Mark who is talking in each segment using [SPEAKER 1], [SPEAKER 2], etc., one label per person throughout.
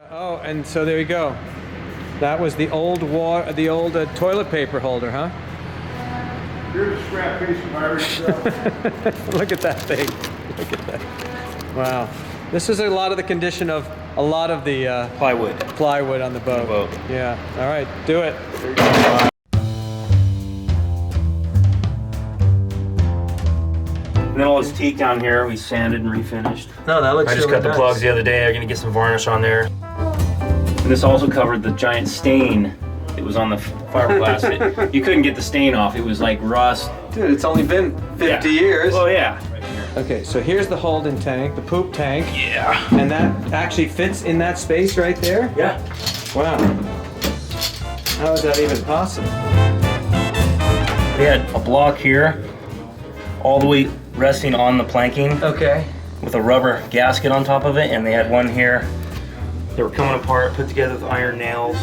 [SPEAKER 1] Oh, and so there you go. That was the old toilet paper holder, huh?
[SPEAKER 2] Here's a scrap piece of Irish stuff.
[SPEAKER 1] Look at that thing. Look at that. Wow. This is a lot of the condition of a lot of the plywood on the boat. Yeah. All right, do it.
[SPEAKER 2] There you go.
[SPEAKER 3] And then all this teak down here, we sanded and refinished.
[SPEAKER 1] No, that looks
[SPEAKER 3] I just
[SPEAKER 1] really
[SPEAKER 3] cut the
[SPEAKER 1] nice.
[SPEAKER 3] plugs the other day. I'm gonna get some varnish on there. And this also covered the giant stain that was on the fiberglass. You couldn't get the stain off. It was like rust.
[SPEAKER 1] Dude, it's only been 50 years.
[SPEAKER 3] Oh yeah. Right here.
[SPEAKER 1] Okay, so here's the holding tank, the poop tank.
[SPEAKER 3] Yeah.
[SPEAKER 1] And that actually fits in that space right there?
[SPEAKER 3] Yeah.
[SPEAKER 1] Wow. How is that even possible?
[SPEAKER 3] We had a block here, all the way resting on the planking.
[SPEAKER 1] Okay.
[SPEAKER 3] With a rubber gasket on top of it, and they had one here. They were coming apart, put together with iron nails.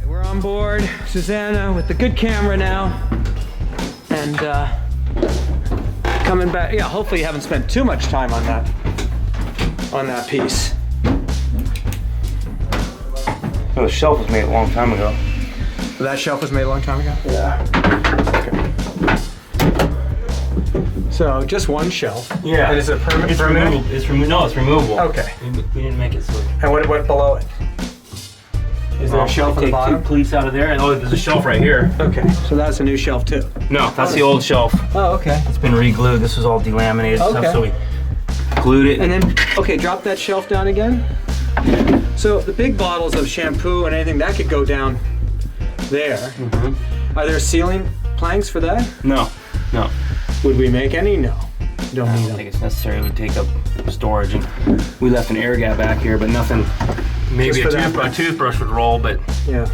[SPEAKER 1] We're on board, Susanna, with the good camera now, and coming back. Yeah, hopefully you haven't spent too much time on that piece.
[SPEAKER 3] Oh, the shelf was made a long time ago.
[SPEAKER 1] That shelf was made a long time ago?
[SPEAKER 3] Yeah.
[SPEAKER 1] Okay. So just one shelf.
[SPEAKER 3] Yeah.
[SPEAKER 1] And is it permanent?
[SPEAKER 3] It's removable. No, it's removable.
[SPEAKER 1] Okay.
[SPEAKER 3] We didn't make it so.
[SPEAKER 1] And what below it? Is there a shelf at the bottom?
[SPEAKER 3] Take two pleats out of there, and oh, there's a shelf right here.
[SPEAKER 1] Okay, so that's a new shelf too.
[SPEAKER 3] No, that's the old shelf.
[SPEAKER 1] Oh, okay.
[SPEAKER 3] It's been re-glued. This was all delaminated
[SPEAKER 1] Okay.
[SPEAKER 3] stuff, so we glued it.
[SPEAKER 1] And then, okay, drop that shelf down again. So the big bottles of shampoo and anything, that could go down there.
[SPEAKER 3] Mm-hmm.
[SPEAKER 1] Are there ceiling planks for that?
[SPEAKER 3] No.
[SPEAKER 1] Would we make any? No. Don't
[SPEAKER 3] I
[SPEAKER 1] need
[SPEAKER 3] don't
[SPEAKER 1] them.
[SPEAKER 3] think it's necessary. It would take up storage, and we left an air gap back here, but nothing. Maybe
[SPEAKER 1] Just for
[SPEAKER 3] a toothbrush would roll, but
[SPEAKER 1] Yeah.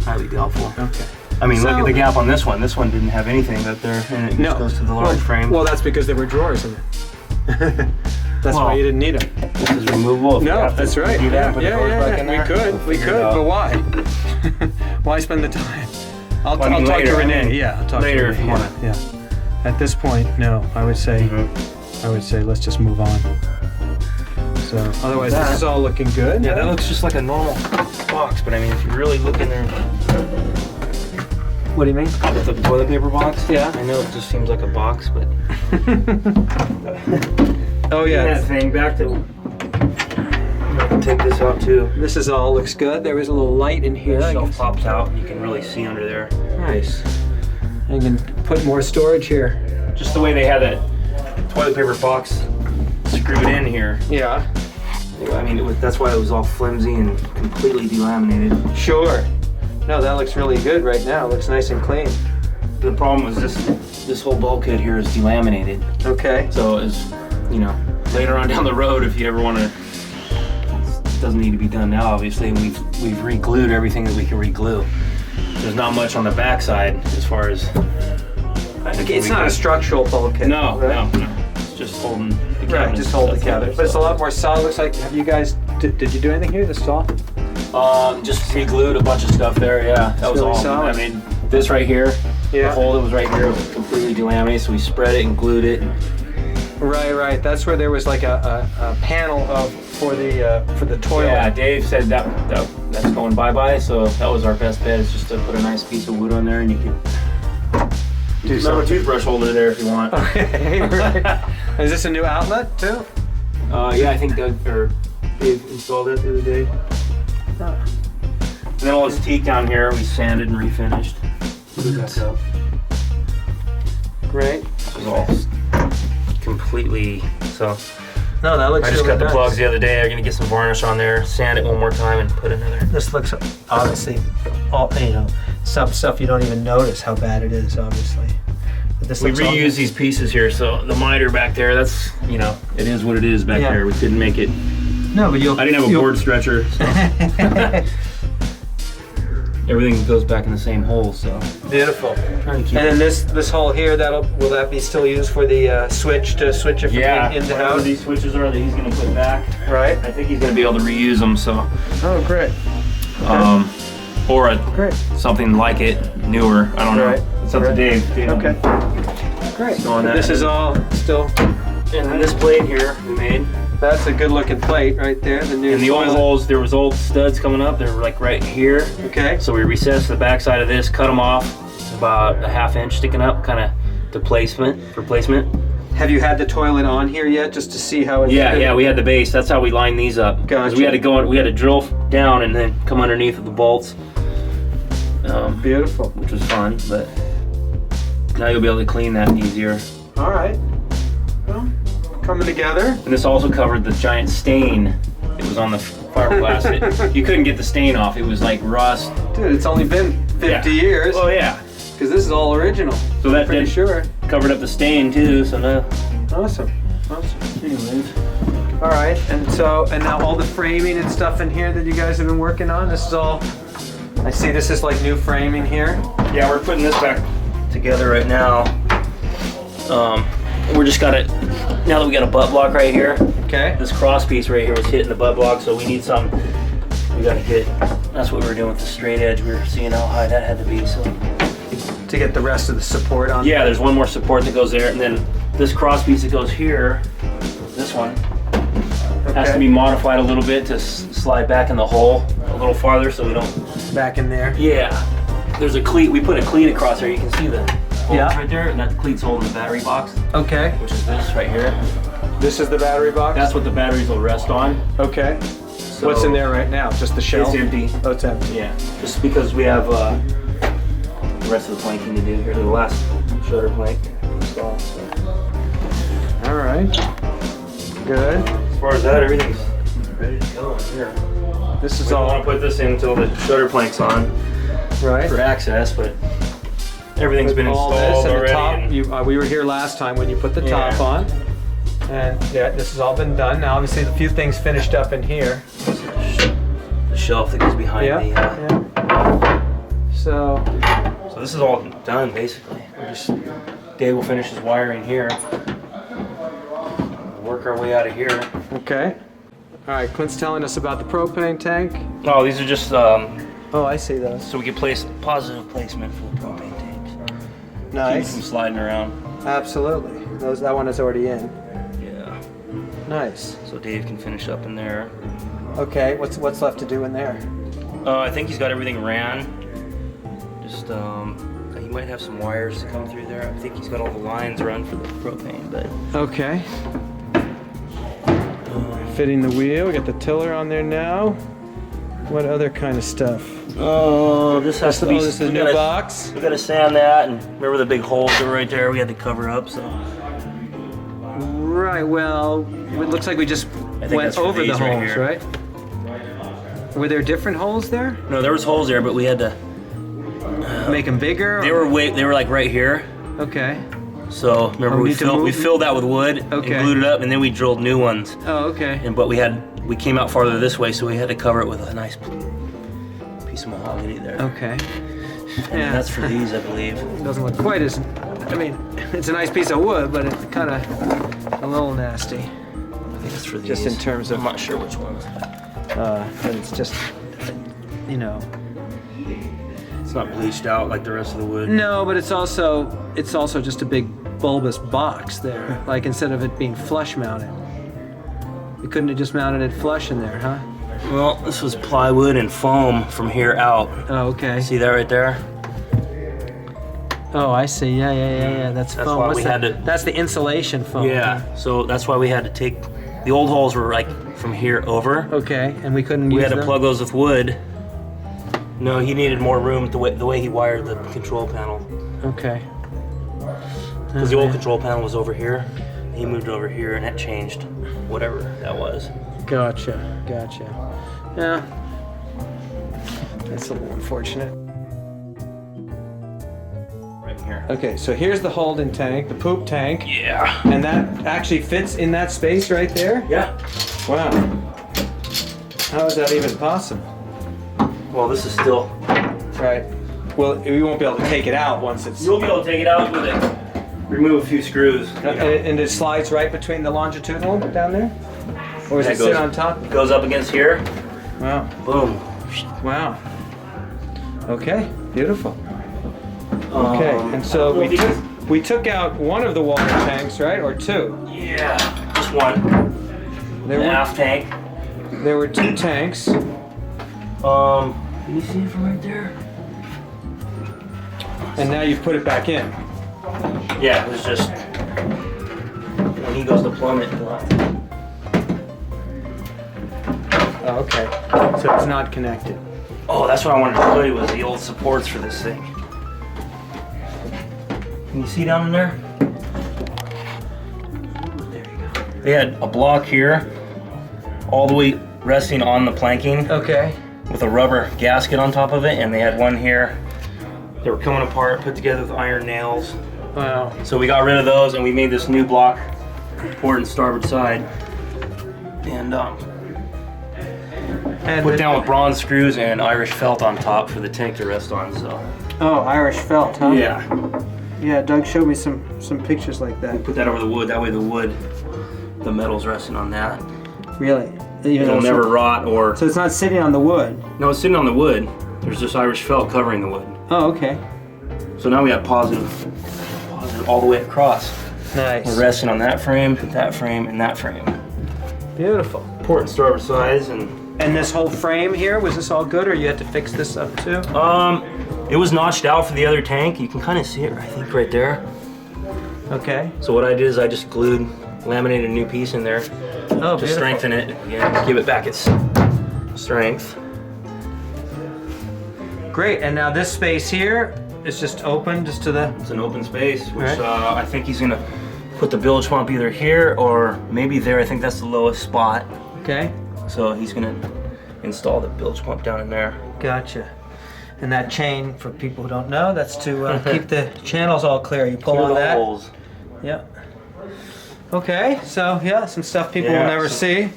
[SPEAKER 3] highly doubtful.
[SPEAKER 1] Okay.
[SPEAKER 3] I mean, look
[SPEAKER 1] So-
[SPEAKER 3] at the gap on this one. This one didn't have anything up there, and it just goes to the large frame.
[SPEAKER 1] Well, that's because there were drawers in it. That's why you didn't need them.
[SPEAKER 3] This is removable. If you
[SPEAKER 1] No,
[SPEAKER 3] have to
[SPEAKER 1] that's right.
[SPEAKER 3] Do that,
[SPEAKER 1] Yeah,
[SPEAKER 3] put the doors back in
[SPEAKER 1] we
[SPEAKER 3] there.
[SPEAKER 1] could,
[SPEAKER 3] We'll
[SPEAKER 1] we
[SPEAKER 3] figure
[SPEAKER 1] could,
[SPEAKER 3] it out.
[SPEAKER 1] but why? Why spend the time? I'll
[SPEAKER 3] Well, I mean,
[SPEAKER 1] talk to
[SPEAKER 3] later,
[SPEAKER 1] Renee.
[SPEAKER 3] I mean,
[SPEAKER 1] Yeah, I'll talk
[SPEAKER 3] later
[SPEAKER 1] to
[SPEAKER 3] if
[SPEAKER 1] Renee.
[SPEAKER 3] you wanna.
[SPEAKER 1] Yeah. At this point, no. I would say,
[SPEAKER 3] Mm-hmm.
[SPEAKER 1] let's just move on. So, otherwise, this is all looking good.
[SPEAKER 3] Yeah, that looks just like a normal box, but I mean, if you really look in there
[SPEAKER 1] What do you mean?
[SPEAKER 3] with the toilet paper box,
[SPEAKER 1] Yeah.
[SPEAKER 3] I know it just seems like a box, but
[SPEAKER 1] Oh
[SPEAKER 3] that
[SPEAKER 1] yeah.
[SPEAKER 3] thing back to. I can take this out too.
[SPEAKER 1] This is all looks good. There is a little light in here.
[SPEAKER 3] The
[SPEAKER 1] I
[SPEAKER 3] shelf
[SPEAKER 1] guess.
[SPEAKER 3] pops out. You can really see under there.
[SPEAKER 1] Nice. I can put more storage here.
[SPEAKER 3] Just the way they had that toilet paper box screwed in here.
[SPEAKER 1] Yeah.
[SPEAKER 3] I mean, that's why it was all flimsy and completely delaminated.
[SPEAKER 1] Sure. No, that looks really good right now. It looks nice and clean.
[SPEAKER 3] The problem was this whole bulkhead here is delaminated.
[SPEAKER 1] Okay.
[SPEAKER 3] So as you know, later on down the road, if you ever want to, it doesn't need to be done now. Obviously, we've re-glued everything that we can re-glue. There's not much on the backside as far as.
[SPEAKER 1] It's not a structural bulkhead.
[SPEAKER 3] No,
[SPEAKER 1] right?
[SPEAKER 3] no. It's just holding the cabinet.
[SPEAKER 1] Right, just hold the cabinet. But it's a lot more solid. Looks like. Have you guys? Did you do anything here? This is all.
[SPEAKER 3] Just re-glued a bunch of stuff there. Yeah, that was
[SPEAKER 1] really
[SPEAKER 3] all.
[SPEAKER 1] solid.
[SPEAKER 3] I mean, this right here,
[SPEAKER 1] Yeah.
[SPEAKER 3] the hole that was right here was completely delaminated. So we spread it and glued it.
[SPEAKER 1] Right. That's where there was like a panel for the toilet.
[SPEAKER 3] Yeah, Dave said that's going bye-bye, so that was our best bet, is just to put a nice piece of wood on there, and you can
[SPEAKER 1] Do
[SPEAKER 3] another
[SPEAKER 1] something.
[SPEAKER 3] toothbrush holder there if you want.
[SPEAKER 1] Okay. Right. Is this a new outlet too?
[SPEAKER 3] Yeah, I think Doug or Dave installed it the other day. And then all this teak down here, we sanded and refinished. Put it back up.
[SPEAKER 1] Great.
[SPEAKER 3] This was all completely, so
[SPEAKER 1] No, that looks.
[SPEAKER 3] I just
[SPEAKER 1] really
[SPEAKER 3] cut the
[SPEAKER 1] nice.
[SPEAKER 3] plugs the other day. I'm gonna get some varnish on there, sand it one more time, and put another.
[SPEAKER 1] This looks obviously all some stuff you don't even notice how bad it is. Obviously. But this
[SPEAKER 3] We
[SPEAKER 1] looks all
[SPEAKER 3] reuse
[SPEAKER 1] good.
[SPEAKER 3] these pieces here, so the miter back there, that's, it is what it is back
[SPEAKER 1] Yeah.
[SPEAKER 3] there. We couldn't make it.
[SPEAKER 1] No, but
[SPEAKER 3] I didn't have a board stretcher. So. everything goes back in the same hole. So
[SPEAKER 1] Beautiful.
[SPEAKER 3] trying to keep
[SPEAKER 1] And then this hole here, will that be still used for the switch to switch it from in to
[SPEAKER 3] whatever
[SPEAKER 1] out?
[SPEAKER 3] these switches are that he's gonna put back.
[SPEAKER 1] Right.
[SPEAKER 3] I think he's gonna be able to reuse them. So,
[SPEAKER 1] Oh, great.
[SPEAKER 3] or
[SPEAKER 1] Great.
[SPEAKER 3] something like it, newer. I don't know.
[SPEAKER 1] Right.
[SPEAKER 3] It's up to Dave.
[SPEAKER 1] Okay. Great.
[SPEAKER 3] So on that
[SPEAKER 1] This is
[SPEAKER 3] end.
[SPEAKER 1] all still.
[SPEAKER 3] And then this plate here we made.
[SPEAKER 1] That's a good looking plate right there. The new.
[SPEAKER 3] And the old
[SPEAKER 1] toilet.
[SPEAKER 3] holes, there was old studs coming up. They were like right here.
[SPEAKER 1] Okay.
[SPEAKER 3] So we recessed the back side of this, cut them off, about a ½ inch sticking up, kind of for placement.
[SPEAKER 1] Have you had the toilet on here yet, just to see how it's?
[SPEAKER 3] Yeah, we had the base. That's how we lined these up. 'Cause
[SPEAKER 1] Gotcha.
[SPEAKER 3] we had to we had to drill down and then come underneath with the bolts.
[SPEAKER 1] Beautiful.
[SPEAKER 3] Which was fun, but now you'll be able to clean that easier.
[SPEAKER 1] All right. Well, coming together.
[SPEAKER 3] And this also covered the giant stain that was on the fiberglass. You couldn't get the stain off. It was like rust.
[SPEAKER 1] Dude, it's only been 50 years.
[SPEAKER 3] Oh yeah.
[SPEAKER 1] Because this is all original.
[SPEAKER 3] So that
[SPEAKER 1] pretty
[SPEAKER 3] did
[SPEAKER 1] sure.
[SPEAKER 3] covered up the stain too. So now,
[SPEAKER 1] Awesome.
[SPEAKER 3] anyways.
[SPEAKER 1] All right, and now all the framing and stuff in here that you guys have been working on. This is all. I see. This is like new framing here.
[SPEAKER 3] Yeah, we're putting this back together right now. We're just got it. Now that we got a butt block right here,
[SPEAKER 1] Okay.
[SPEAKER 3] this cross piece right here was hitting the butt block, so we need some. We got to get. That's what we were doing with the straight edge. We were seeing how high that had to be. So.
[SPEAKER 1] To get the rest of the support on.
[SPEAKER 3] Yeah, there's one more support that goes there, and then this cross piece that goes here, this one, has to be modified a little bit to slide back in the hole a little farther so we don't.
[SPEAKER 1] Back in there.
[SPEAKER 3] Yeah, there's a cleat. We put a cleat across there. You can see the holes
[SPEAKER 1] Yeah.
[SPEAKER 3] right there, and that cleat's holding the battery box,
[SPEAKER 1] Okay.
[SPEAKER 3] which is this right here.
[SPEAKER 1] This is the battery box.
[SPEAKER 3] That's what the batteries will rest on.
[SPEAKER 1] Okay.
[SPEAKER 3] So
[SPEAKER 1] What's in there right now? Just the shell.
[SPEAKER 3] It's empty.
[SPEAKER 1] Oh, it's empty.
[SPEAKER 3] Yeah, just because we have the rest of the planking to do here. The last shutter plank installed. So.
[SPEAKER 1] All right. Good.
[SPEAKER 3] As far as that, everything's ready to go in here.
[SPEAKER 1] This is
[SPEAKER 3] We don't
[SPEAKER 1] all
[SPEAKER 3] want to put this in until the shutter plank's on
[SPEAKER 1] right.
[SPEAKER 3] for access, but everything's been
[SPEAKER 1] all
[SPEAKER 3] installed
[SPEAKER 1] this and
[SPEAKER 3] already.
[SPEAKER 1] the top.
[SPEAKER 3] and-
[SPEAKER 1] We were here last time when you put the top on, and yeah, this has all been done. Now, obviously, a few things finished up in here.
[SPEAKER 3] the shelf that goes behind me.
[SPEAKER 1] Yeah. So
[SPEAKER 3] So this is all done basically. Dave will finish his wiring here. We'll work our way out of here.
[SPEAKER 1] okay. All right. Clint's telling us about the propane tank.
[SPEAKER 3] Oh, these are just
[SPEAKER 1] Oh, I see those.
[SPEAKER 3] so we can place positive placement for the propane tanks. Keep them
[SPEAKER 1] Nice.
[SPEAKER 3] sliding around.
[SPEAKER 1] Absolutely. That one is already in.
[SPEAKER 3] Yeah.
[SPEAKER 1] Nice.
[SPEAKER 3] So Dave can finish up in there.
[SPEAKER 1] Okay. What's left to do in there?
[SPEAKER 3] I think he's got everything ran. Just he might have some wires to come through there. I think he's got all the lines run for the propane, but
[SPEAKER 1] Okay. Fitting the wheel. We got the tiller on there now. What other kind of stuff?
[SPEAKER 3] oh, this has to be.
[SPEAKER 1] Oh, this is a
[SPEAKER 3] we
[SPEAKER 1] new
[SPEAKER 3] gotta-
[SPEAKER 1] box.
[SPEAKER 3] We gotta sand that, and remember the big holes that were right there? We had to cover up. So
[SPEAKER 1] Right. Well, it looks like we just
[SPEAKER 3] I think
[SPEAKER 1] went
[SPEAKER 3] that's for
[SPEAKER 1] over the
[SPEAKER 3] these right
[SPEAKER 1] holes,
[SPEAKER 3] here.
[SPEAKER 1] right? Were there different holes there?
[SPEAKER 3] no, there was holes there, but we had to.
[SPEAKER 1] Make them bigger?
[SPEAKER 3] They were like right here.
[SPEAKER 1] Okay.
[SPEAKER 3] So remember
[SPEAKER 1] Oh,
[SPEAKER 3] we
[SPEAKER 1] need to move-
[SPEAKER 3] filled that with wood
[SPEAKER 1] Okay.
[SPEAKER 3] and glued it up, and then we drilled new ones.
[SPEAKER 1] Oh, okay.
[SPEAKER 3] But we came out farther this way, so we had to cover it with a nice piece of mahogany there.
[SPEAKER 1] Okay.
[SPEAKER 3] And
[SPEAKER 1] Yeah.
[SPEAKER 3] that's for these, I believe.
[SPEAKER 1] It doesn't look quite as. I mean, it's a nice piece of wood, but it's kind of a little nasty.
[SPEAKER 3] I think it's for these.
[SPEAKER 1] Just in terms of-
[SPEAKER 3] I'm not sure which ones.
[SPEAKER 1] But it's just, you know.
[SPEAKER 3] It's not bleached out like the rest of the wood.
[SPEAKER 1] No, but it's also just a big bulbous box there. Like instead of it being flush mounted. You couldn't have just mounted it flush in there, huh?
[SPEAKER 3] Well, this was plywood and foam from here out.
[SPEAKER 1] Oh, okay.
[SPEAKER 3] See that right there?
[SPEAKER 1] Oh, I see. Yeah. That's foam.
[SPEAKER 3] why
[SPEAKER 1] What's
[SPEAKER 3] we
[SPEAKER 1] that?
[SPEAKER 3] had to-
[SPEAKER 1] That's the insulation foam.
[SPEAKER 3] Yeah. So that's why we had to take the old holes were like from here over.
[SPEAKER 1] Okay, and we couldn't
[SPEAKER 3] We
[SPEAKER 1] use
[SPEAKER 3] had to
[SPEAKER 1] them?
[SPEAKER 3] plug those with wood. No, he needed more room the way he wired the control panel.
[SPEAKER 1] Okay.
[SPEAKER 3] Because the old control panel was over here. He moved over here and that changed whatever that was.
[SPEAKER 1] Gotcha. Yeah. That's a little unfortunate.
[SPEAKER 3] Right here.
[SPEAKER 1] Okay, so here's the holding tank, the poop tank,
[SPEAKER 3] Yeah.
[SPEAKER 1] and that actually fits in that space right there?
[SPEAKER 3] Yeah.
[SPEAKER 1] Wow. How is that even possible?
[SPEAKER 3] Well, this is still
[SPEAKER 1] Right. Well, you won't be able to take it out once it's...
[SPEAKER 3] You'll be able to take it out with it. Remove a few screws. You know.
[SPEAKER 1] And it slides right between the longitudinal down there? Or does it sit on top?
[SPEAKER 3] It goes up against here.
[SPEAKER 1] Wow.
[SPEAKER 3] Boom.
[SPEAKER 1] Wow. Okay, beautiful. Okay, and so we took out one of the water tanks, right? Or two?
[SPEAKER 3] Yeah, just one.
[SPEAKER 1] There
[SPEAKER 3] The
[SPEAKER 1] were,
[SPEAKER 3] aft tank.
[SPEAKER 1] There were two tanks.
[SPEAKER 3] Can you see it from right there?
[SPEAKER 1] And now you've put it back in.
[SPEAKER 3] Yeah, it was just when he goes to plumb it.
[SPEAKER 1] Oh, okay. So it's not connected.
[SPEAKER 3] Oh, that's what I wanted to show you was the old supports for this thing. Can you see down in there? There you go. They had a block here, all the way resting on the planking.
[SPEAKER 1] Okay.
[SPEAKER 3] With a rubber gasket on top of it, and they had one here. They were coming apart, put together with iron nails.
[SPEAKER 1] Wow.
[SPEAKER 3] So we got rid of those, and we made this new block, port and starboard side, and put down with bronze screws and Irish felt on top for the tank to rest on. So.
[SPEAKER 1] Oh, Irish felt, huh?
[SPEAKER 3] Yeah.
[SPEAKER 1] Yeah, Doug showed me some pictures like that.
[SPEAKER 3] Put that over the wood. That way the metal's resting on that.
[SPEAKER 1] Really?
[SPEAKER 3] It'll never rot or.
[SPEAKER 1] So it's not sitting on the wood?
[SPEAKER 3] No, it's sitting on the wood. There's just Irish felt covering the wood.
[SPEAKER 1] Oh, okay.
[SPEAKER 3] So now we have positive all the way across.
[SPEAKER 1] Nice.
[SPEAKER 3] We're resting on that frame, and that frame.
[SPEAKER 1] Beautiful.
[SPEAKER 3] Port and starboard sides and.
[SPEAKER 1] And this whole frame here, was this all good, or you had to fix this up too?
[SPEAKER 3] It was notched out for the other tank. You can kind of see it, I think, right there.
[SPEAKER 1] Okay.
[SPEAKER 3] So what I did is I just laminated a new piece in there to strengthen it, give it back its strength.
[SPEAKER 1] Great, and now this space here is just open, just to the...
[SPEAKER 3] It's an open space, which
[SPEAKER 1] Right.
[SPEAKER 3] I think he's gonna put the bilge pump either here or maybe there. I think that's the lowest spot.
[SPEAKER 1] Okay.
[SPEAKER 3] So he's gonna install the bilge pump down in there.
[SPEAKER 1] Gotcha. And that chain, for people who don't know, that's to keep the channels all clear. You pull on that.
[SPEAKER 3] Holes.
[SPEAKER 1] Yep. Okay, so yeah, some stuff people will never see.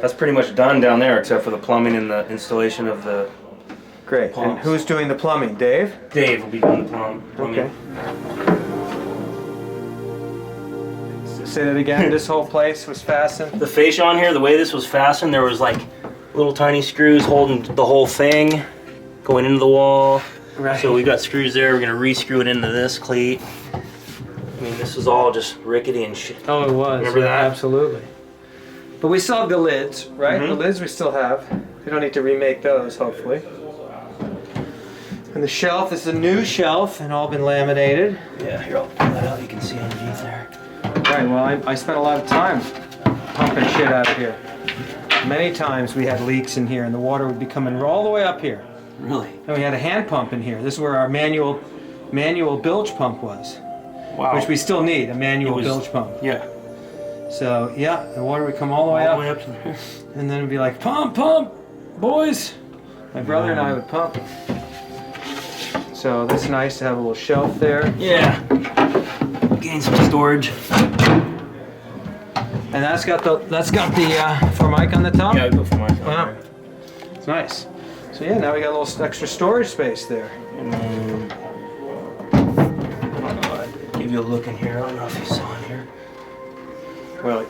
[SPEAKER 3] That's pretty much done down there, except for the plumbing and the installation of the.
[SPEAKER 1] Great.
[SPEAKER 3] Pumps.
[SPEAKER 1] And who's doing the plumbing? Dave?
[SPEAKER 3] Dave will be doing the plumbing.
[SPEAKER 1] Okay. Say that again. This whole place was fastened.
[SPEAKER 3] The fascia on here, the way this was fastened, there was like little tiny screws holding the whole thing, going into the wall.
[SPEAKER 1] Right.
[SPEAKER 3] So we got screws there. We're gonna re-screw it into this cleat. I mean, this was all just rickety and shit.
[SPEAKER 1] Oh, it was.
[SPEAKER 3] Remember that?
[SPEAKER 1] Absolutely. But we still have the lids, right?
[SPEAKER 3] Mm-hmm.
[SPEAKER 1] The lids we still have. We don't need to remake those, hopefully. And the shelf is a new shelf and all been laminated.
[SPEAKER 3] Yeah, here, I'll pull that out. You can see underneath there.
[SPEAKER 1] Right, well, I spent a lot of time pumping shit out of here. Many times we had leaks in here and the water would be coming all the way up here.
[SPEAKER 3] Really?
[SPEAKER 1] And we had a hand pump in here. This is where our manual bilge pump was.
[SPEAKER 3] Wow.
[SPEAKER 1] Which we still need, a manual bilge pump.
[SPEAKER 3] Yeah.
[SPEAKER 1] So, yeah, the water would come all the way
[SPEAKER 3] All
[SPEAKER 1] up.
[SPEAKER 3] the way up to there.
[SPEAKER 1] And then it'd be like, pump, pump, boys. My brother and I would pump. So that's nice to have a little shelf there.
[SPEAKER 3] Yeah. Gain some storage.
[SPEAKER 1] And that's got the Formica on the top?
[SPEAKER 3] Yeah, I put Formica
[SPEAKER 1] Wow.
[SPEAKER 3] on there.
[SPEAKER 1] It's nice. So yeah, now we got a little extra storage space there.
[SPEAKER 3] And then, give you a look in here. I don't know if you saw in here.
[SPEAKER 1] Well,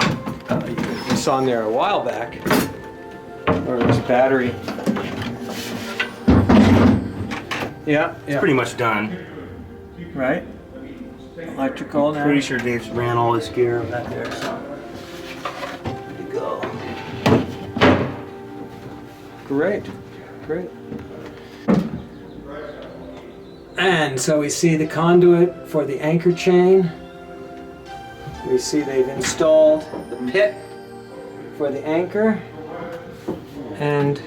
[SPEAKER 1] you saw in there a while back. Or there's a battery. Yeah,
[SPEAKER 3] It's pretty much done.
[SPEAKER 1] Right. Electrical now.
[SPEAKER 3] Pretty sure Dave's ran all his gear back there, so good to go.
[SPEAKER 1] Great, great. And so we see the conduit for the anchor chain. We see they've installed the pit for the anchor. And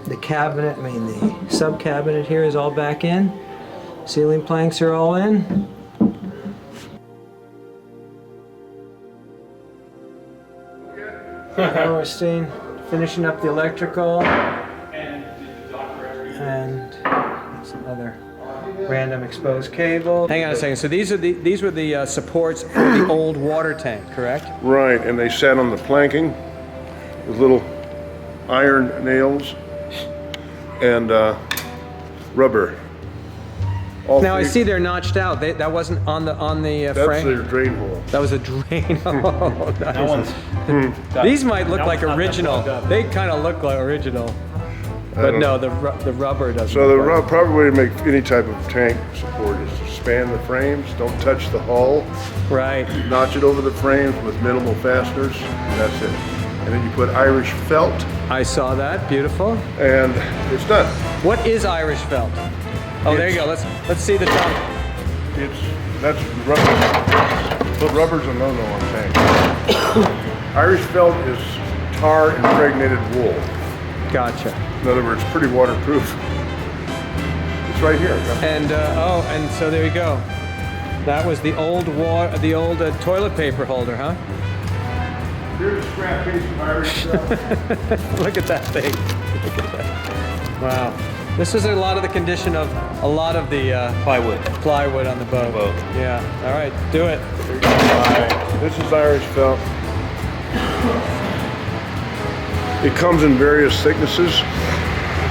[SPEAKER 1] the cabinet, the sub cabinet here is all back in. Ceiling planks are all in. Now we're finishing up the electrical and some other random exposed cable. Hang on a second. So these were the supports for the old water tank, correct?
[SPEAKER 2] Right, and they sat on the planking with little iron nails. and rubber. All
[SPEAKER 1] Now I
[SPEAKER 2] three-
[SPEAKER 1] see they're notched out. That wasn't on the
[SPEAKER 2] That's
[SPEAKER 1] frame.
[SPEAKER 2] their drain hole.
[SPEAKER 1] That was a drain. Oh,
[SPEAKER 3] That
[SPEAKER 1] nice.
[SPEAKER 3] one's
[SPEAKER 1] These might look
[SPEAKER 3] That
[SPEAKER 1] like
[SPEAKER 3] one's not that
[SPEAKER 1] original.
[SPEAKER 3] plugged up.
[SPEAKER 1] They kind of look like original. But
[SPEAKER 2] don't-
[SPEAKER 1] no, the rubber doesn't.
[SPEAKER 2] So the
[SPEAKER 1] look like-
[SPEAKER 2] proper way to make any type of tank support is to span the frames, don't touch the hull,
[SPEAKER 1] Right.
[SPEAKER 2] notch it over the frames with minimal fasteners, and that's it. And then you put Irish felt,
[SPEAKER 1] I saw that. Beautiful.
[SPEAKER 2] and it's done.
[SPEAKER 1] What is Irish felt? Oh, there you go. Let's see the top.
[SPEAKER 2] That's rubber. But rubber's a no-no on tanks. Irish felt is tar impregnated wool.
[SPEAKER 1] Gotcha.
[SPEAKER 2] In other words, pretty waterproof. It's right here.
[SPEAKER 1] And and so there you go. That was the old toilet paper holder, huh?
[SPEAKER 2] Here's a scrap piece of Irish felt.
[SPEAKER 1] Look at that thing. Look at that. Wow. This is a lot of the condition of a lot of the
[SPEAKER 3] plywood.
[SPEAKER 1] on the boat.
[SPEAKER 3] Boat.
[SPEAKER 1] Yeah. All right. Do it.
[SPEAKER 2] This is Irish felt. It comes in various thicknesses.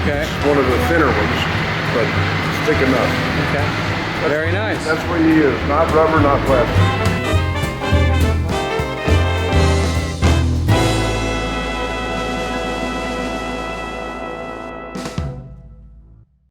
[SPEAKER 1] Okay.
[SPEAKER 2] It's one of the thinner ones, but it's thick enough.
[SPEAKER 1] Okay. Very nice.
[SPEAKER 2] That's what you use, not rubber, not plastic.